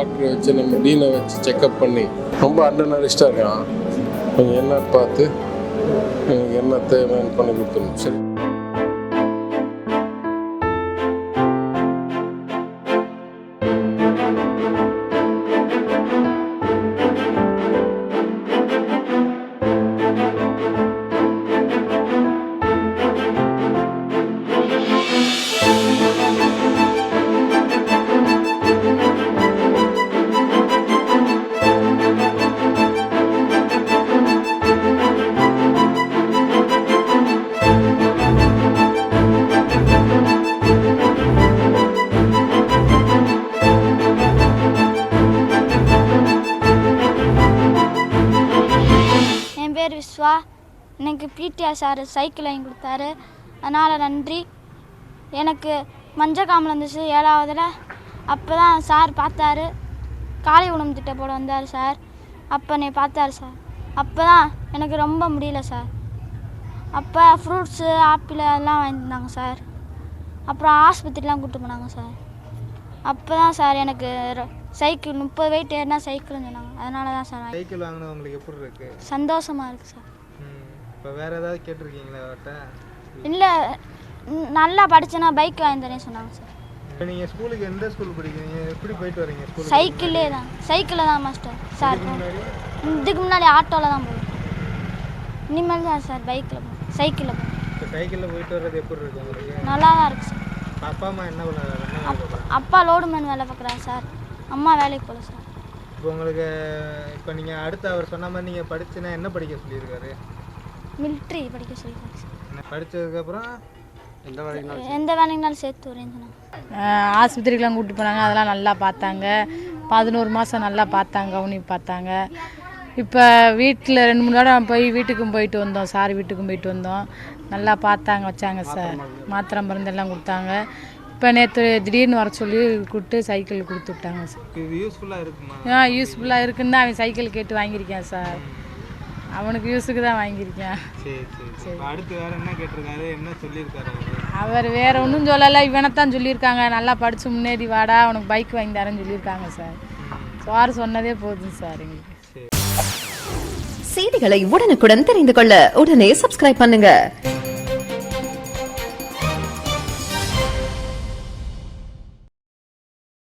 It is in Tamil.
டாக்டரை வச்சு நம்ம டீனை வச்சு செக்அப் பண்ணி ரொம்ப அண்டர்னரிஸ்டாக இருக்கான். கொஞ்சம் என்ன பார்த்து எனக்கு என்ன தேவைன்னு பண்ணி கொடுத்துருணும். சரி. பேர் விஸ்வா. எனக்கு பிடிஆர் சார் சைக்கிள் வாங்கி கொடுத்தாரு, அதனால் நன்றி. எனக்கு மஞ்சள் காமல் இருந்துச்சு 7ஆவதில். அப்போ தான் சார் பார்த்தாரு, காலை உணவு திட்டம் போட வந்தார் சார். அப்போ நீ பார்த்தாரு சார். அப்போ தான் எனக்கு ரொம்ப முடியல சார். அப்போ ஃப்ரூட்ஸு ஆப்பிள் அதெல்லாம் வாங்கியிருந்தாங்க சார். அப்புறம் ஆஸ்பத்திரிலாம் கூப்பிட்டு போனாங்க சார். அப்போ தான் சார் எனக்கு சைக்கிள் 30 வெயிட் ஏறினா சைக்கிள்னு சொன்னாங்க. அதனால தான் சார் சைக்கிள் வாங்கினது உங்களுக்கு எப்படி இருக்கு? சந்தோஷமாக இருக்குது சார். இப்போ வேறு ஏதாவது கேட்டிருக்கீங்களா அவர்கிட்ட? இல்லை, நல்லா படித்தேன்னா பைக் வாங்கி தரேன்னு சொன்னாங்க சார். இப்போ நீங்கள் ஸ்கூலுக்கு எந்த ஸ்கூல் படிக்கிறீங்க? எப்படி போயிட்டு வரீங்க ஸ்கூல்? சைக்கிளே தான், சைக்கிளில் தான் மாஸ்டர் சார். இதுக்கு முன்னாடி ஆட்டோவில் தான் போவேன். இனிமேல் தான் சார் பைக்கில் போவேன், சைக்கிளில் போவேன். இப்போ சைக்கிளில் போயிட்டு வர்றது எப்படி இருக்கு உங்களுக்கு? நல்லா தான் இருக்குது சார். அப்பா அம்மா என்ன அப்பா லோடுமேன் வேலை பார்க்குறாரு சார், அம்மா வேலைக்கு போகல சார். இப்போ உங்களுக்கு இப்போ நீங்கள் அடுத்து அவர் சொன்ன மாதிரி நீங்கள் படிச்சுன்னா என்ன படிக்க சொல்லியிருக்காரு? மிலிட்ரி படிக்க சொல்லியிருக்காரு சார். படித்ததுக்கப்புறம் எந்த வேலைக்குனாலும் சேர்த்து வரேன்னு சொன்னாங்க. ஆஸ்பத்திரிக்கெலாம் கூப்பிட்டு போனாங்க, அதெல்லாம் நல்லா பார்த்தாங்க. 11 மாதம் நல்லா பார்த்தாங்க, கவனிப்பு பார்த்தாங்க. இப்போ வீட்டில் 2-3 தடவை போய் வீட்டுக்கும் போயிட்டு வந்தோம், சார் வீட்டுக்கும் போயிட்டு வந்தோம். நல்லா பார்த்தாங்க, வச்சாங்க சார். மாத்திரை மருந்தெல்லாம் கொடுத்தாங்க. இப்போ நேற்று திடீர்னு வர சொல்லி கூப்பிட்டு சைக்கிள் கொடுத்து விட்டாங்க சார். இது யூஸ்ஃபுல்லாக இருக்குமா? யூஸ்ஃபுல்லாக இருக்குன்னு தான் அவன் சைக்கிள் கேட்டு வாங்கியிருக்கேன் சார். அவனுக்கு யூஸுக்கு தான் வாங்கியிருக்கேன். சரி சரி சரி. அடுத்து வேறு என்ன கேட்டிருக்காரு, என்ன சொல்லியிருக்காரு அவர்? வேறு ஒன்றும் சொல்லலை, இவனைத்தான் சொல்லியிருக்காங்க, நல்லா படித்து முன்னேறி வாடா, அவனுக்கு பைக் வாங்கி தரேன்னு சொல்லியிருக்காங்க சார். சார் சொன்னதே போதும் சார் எங்களுக்கு. செய்திகளை உடனுக்குடன் தெரிந்து கொள்ள உடனே சப்ஸ்கிரைப் பண்ணுங்க.